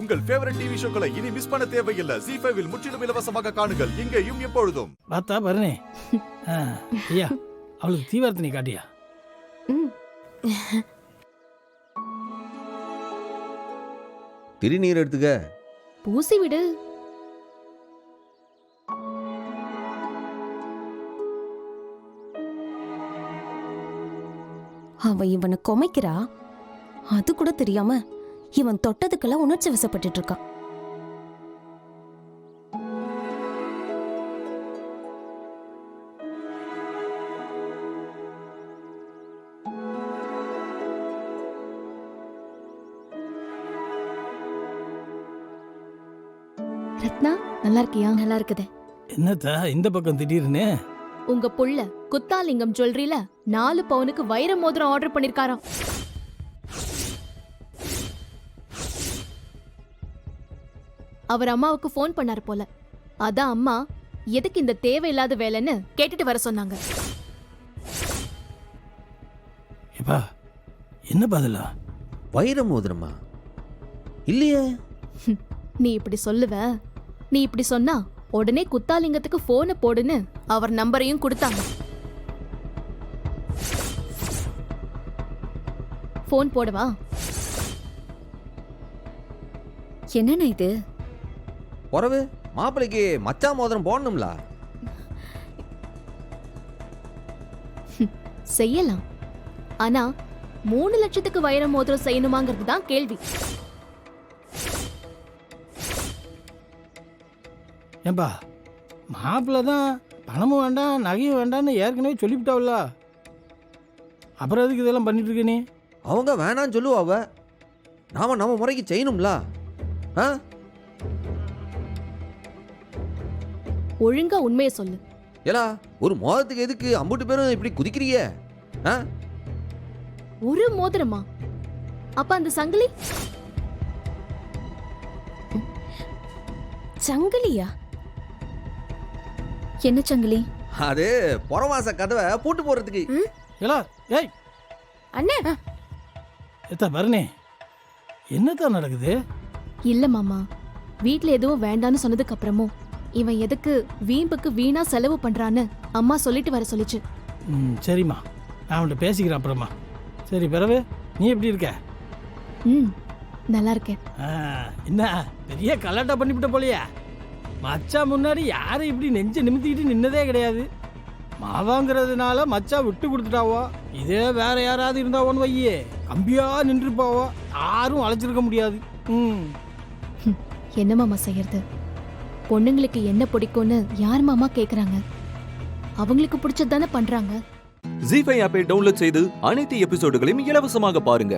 உங்கள் favourite TV ஷோக்களை இனி miss பண்ண தேவையில்லை. ZEE5 இல் முற்றிலும் இலவசமாக காணுங்கள். இங்கேயும் எப்பொழுதும். பார்த்தா பாருனே. ஐயா அவளுக்கு தீவிரத்தினை காட்டியா? திருநீர் எடுத்துக்க. பூசி விடு. அவ இவனை கொமைக்கிறா, அது கூட தெரியாம இவன் தொட்டதுக்கெல்லாம் உணர்ச்சி வசப்பட்டு இருக்கான். ரத்னா நல்லா இருக்கியா? நல்லா இருக்குதே. என்னத்தா இந்த பக்கம் திடீர்னு? உங்க புள்ள குத்தாலிங்கம் ஜுவல்லரியில 4 பவுனுக்கு வைர மோதிரம் ஆர்டர் பண்ணிருக்காராம். அவர் அம்மாவுக்கு ஃபோன் பண்ணாரு போல. அதான் அம்மா எதுக்கு இந்த தேவையில்லாத வேலைன்னு கேட்டுட்டு வர சொன்னாங்க. ஏப்பா என்ன பதிலா? வைர மோதிரமா? இல்லையே. நீ இப்படி சொல்லுவ? நீ இப்படி சொன்னா உடனே குத்தாலிங்கத்துக்கு போனை போடுன்னு அவர் நம்பரையும் கொடுத்தாங்க. போன் போடவா? என்னண்ணா இது? உறவு மாப்பிளைக்கு மச்சான் மோதிரம் போடணும்ல. செய்யலாம். ஆனா 3 லட்சத்துக்கு வைர மோதிரம் செய்யணுமாங்கிறது தான் கேள்வி. ஏன்பா மாப்பிள்ள தான் பணமும் வேண்டாம் நகையும் வேண்டாம்னு ஏற்கனவே சொல்லிவிட்டாவில்ல, அப்புறம் எதுக்கு இதெல்லாம் பண்ணிட்டு இருக்க நீ? அவங்க வேணான்னு சொல்லுவாவ, நாம நம்ம முறைக்கு செய்யணும்ல. ஒழுங்கா உண்மையை சொல்லு. ஏலா ஒரு மோதிரத்துக்கு எதுக்கு அம்புட்டு பேரும் இப்படி குதிக்கிறீங்க? ஒரு மோதிரமா? அப்ப அந்த சங்கிலி? சங்கிலியா? என்ன சங்கிலி? அது புறவாச கதவை பூட்டு போறதுக்கு. ஏலா ஏய் அண்ணே, எத்தா பாருனே, என்னத்தான் நடக்குது? இல்ல மாமா, வீட்ல எதுவும் வேண்டான்னு சொன்னதுக்கு அப்புறமும் இவன் எதுக்கு வீம்புக்கு வீணா செலவு பண்றான்னு அம்மா சொல்லிட்டு வர சொல்லிச்சு. சரிம்மா, நான் அவன்கிட்ட பேசிக்கிறேன் அப்புறமா. சரி பிறகு நீ எப்படி இருக்க? நல்லா இருக்கேன். என்ன பெரிய கலாட்டா பண்ணிவிட்ட போலையா? மச்சா முன்னாடி யாரும் இப்படி நெஞ்ச நிமித்திக்கிட்டு நின்னதே கிடையாது. மாவாங்கிறதுனால மச்சா விட்டு கொடுத்துட்டாவோ. இதே வேற யாராவது இருந்தாவோன்னு வையே கம்பியா நின்றுப்பாவோ, யாரும் அழைச்சிருக்க முடியாது. என்ன மாமா செய்யறது? பொண்ணுங்களுக்கு என்ன பிடிக்கும்னு யார் மாமா கேக்குறாங்க? அவங்களுக்கு பிடிச்சது தானே பண்றாங்க. ZEE5 ஆப்பை டவுன்லோட் செய்து அனைத்து எபிசோடுகளையும் இலவசமாக பாருங்க.